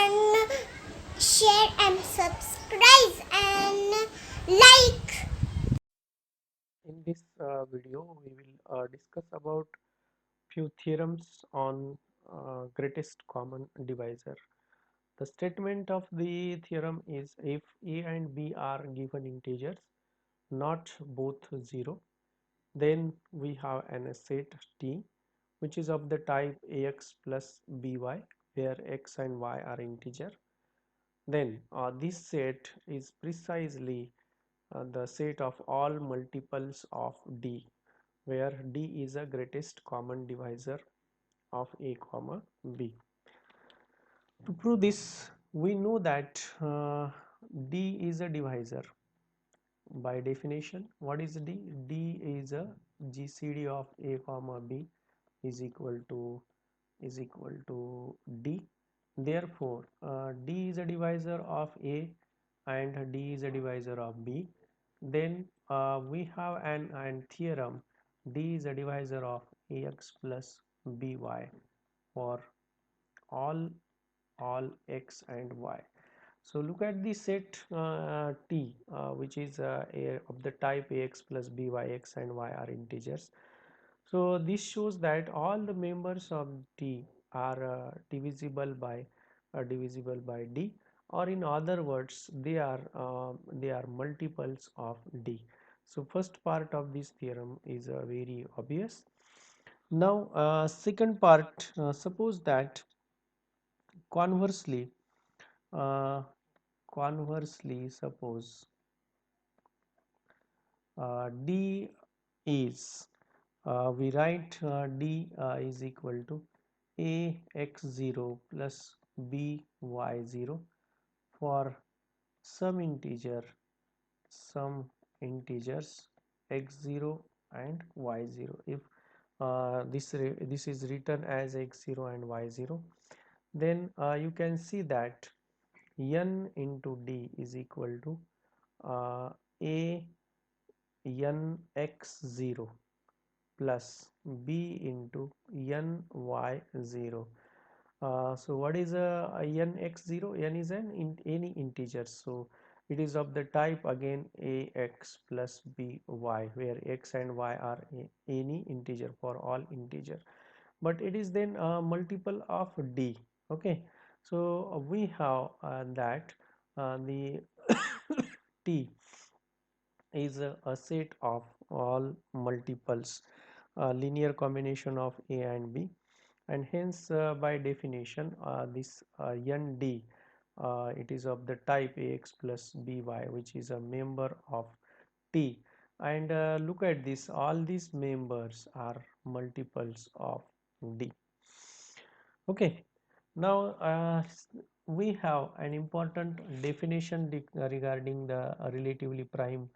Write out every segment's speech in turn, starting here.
and share and subscribe and like. In this video, we will discuss about few theorems on greatest common divisor. The statement of the theorem is if a and b are given integers, not both 0, then we have an set T which is of the type ax plus by, where x and y are integer. Then this set is precisely the set of all multiples of D, where D is the greatest common divisor of A comma B. To prove this, we know that D is a divisor. By definition, what is D? D is a GCD of A comma B is equal to D. Therefore, D is a divisor of A and D is a divisor of B. Then we have an theorem D is a divisor of AX plus BY for all X and Y. So look at the set T which is of the type AX plus BY, X and Y are integers. So this shows that all the members of T are divisible by D, or in other words they are multiples of D. So first part of this theorem is very obvious. Now second part, suppose that conversely uh, suppose D is we write D is equal to ax0 plus by0 for some integers x0 and y0. If this is written as x0 and y0, then you can see that n into D is equal to uh, a n x0 plus b into n y0. So what is n x0? N is any integer, so it is of the type again ax plus by, where x and y are any integer for all integer, but it is then a multiple of D. Okay, so we have that the T is a set of all multiples, linear combination of A and B, and hence by definition this ND it is of the type AX plus BY, which is a member of T. And look at this, all these members are multiples of D. Okay, now we have an important definition regarding the relatively prime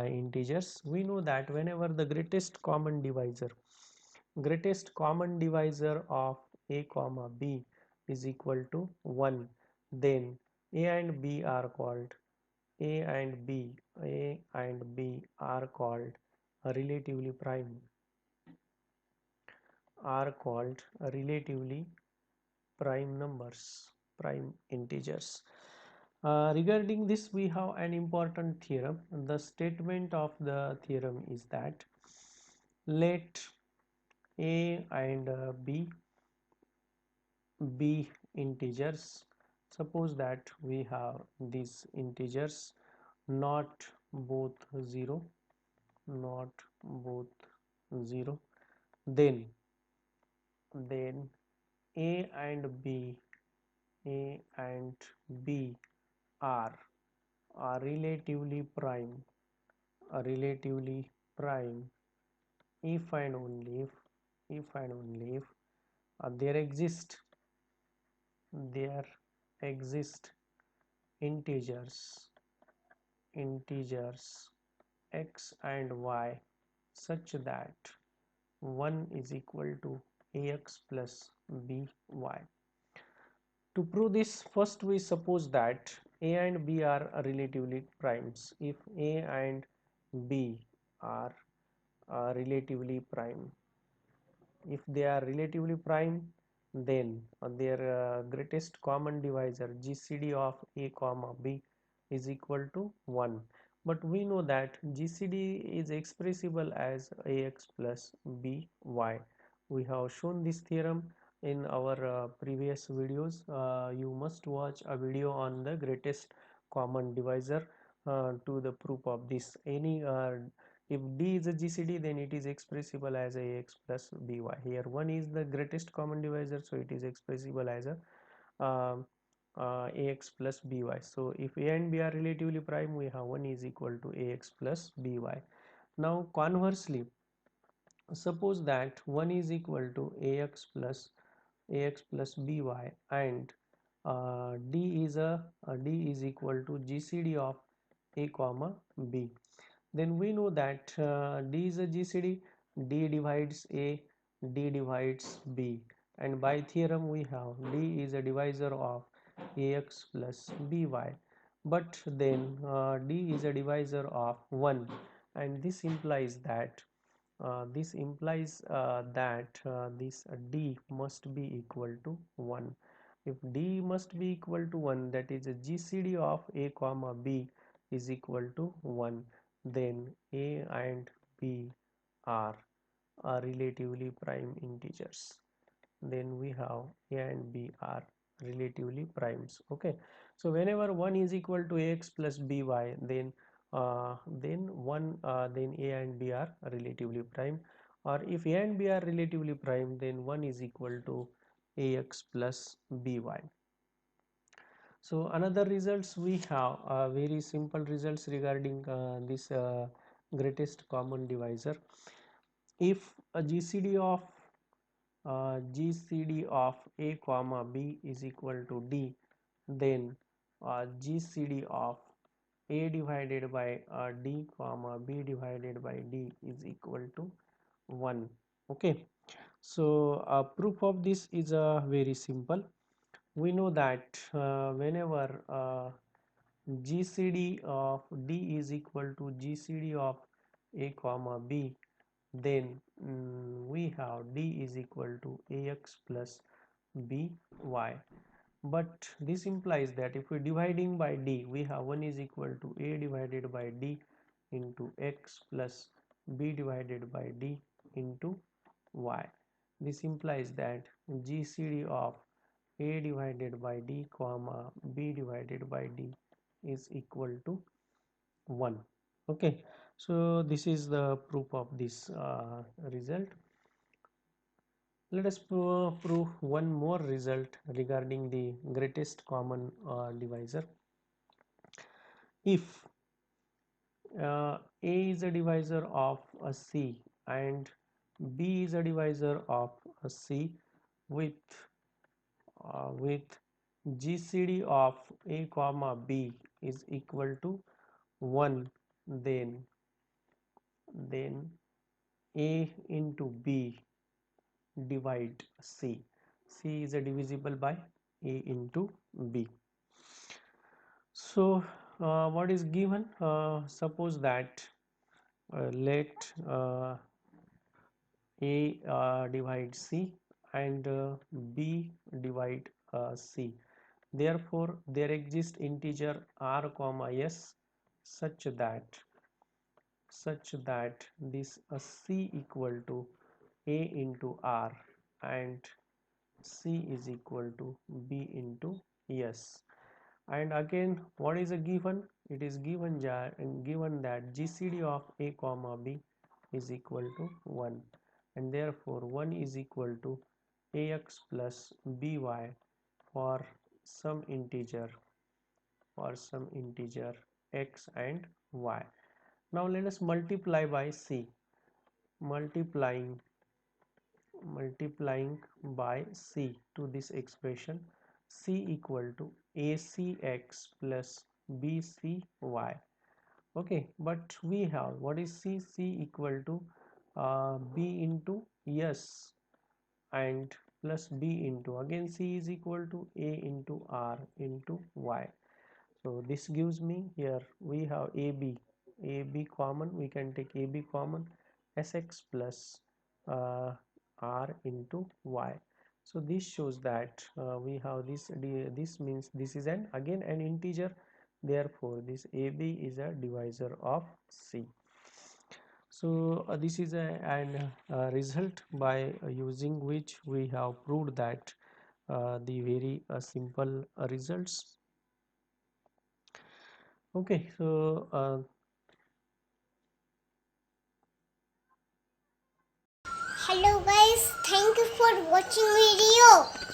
integers. We know that whenever the greatest common divisor of a comma b is equal to 1, then a and b are called a and b a and b are called relatively prime numbers, prime integers. Regarding this, we have an important theorem. The statement of the theorem is that let a and b integers. Suppose that we have these integers not both 0, not both 0, then a and b a and b are relatively prime if and only if there exist integers x and y such that 1 is equal to ax plus by. To prove this, first we suppose that a and b are relatively primes. If a and b are relatively prime, if they are relatively prime, then their greatest common divisor GCD of a comma b is equal to 1. But we know that GCD is expressible as ax plus by. We have shown this theorem in our previous videos. You must watch a video on the greatest common divisor to the proof of this. If D is a GCD, then it is expressible as ax plus by. Here 1 is the greatest common divisor, so it is expressible as a um, ax plus by. So if a and b are relatively prime, we have 1 is equal to ax plus by. Now conversely, suppose that 1 is equal to ax plus by, and D is equal to GCD of a comma b. Then we know that D is a GCD, D divides A, D divides B, and by theorem we have D is a divisor of AX plus BY. But then D is a divisor of 1, and this implies that this D must be equal to 1. If D must be equal to 1, that is a GCD of A comma B is equal to 1, then A and B are relatively prime integers. Then we have A and B are relatively primes. Okay, so whenever 1 is equal to ax plus by, then A and B are relatively prime, or if A and B are relatively prime, then 1 is equal to ax plus by. So another results, we have very simple results regarding this greatest common divisor. If a GCD of A comma B is equal to D, then GCD of A divided by D comma B divided by D is equal to 1. Okay, so proof of this is very simple. We know that whenever GCD of D is equal to GCD of A comma B, then we have D is equal to AX plus BY. But this implies that if we dividing by D, we have 1 is equal to A divided by D into X plus B divided by D into Y. This implies that GCD of A divided by D comma B divided by D is equal to 1. Okay, so this is the proof of this result. Let us prove one more result regarding the greatest common divisor. If A is a divisor of a C and B is a divisor of a C with GCD of A comma B is equal to 1, then A into B divide C. C is a divisible by A into B. So what is given? Suppose that let A divide C and B divide C. Therefore, there exists integer r comma s such that this C equal to A into R and C is equal to B into S. And again, what is a given? It is given that GCD of A comma B is equal to 1, and therefore 1 is equal to AX plus BY for some integer X and Y. Now let us multiply by C. Multiplying by C to this expression, C equal to ACX plus BCY. Okay, but we have what is C equal to B into S and plus B into, again C is equal to A into R into Y. So this gives me, here we have AB common, we can take AB common, SX plus uh, R into Y. So this shows that we have this means this is again an integer, therefore this AB is a divisor of C. So this is an result by using which we have proved that the very simple results. Okay, so Hello guys, thank you for watching video.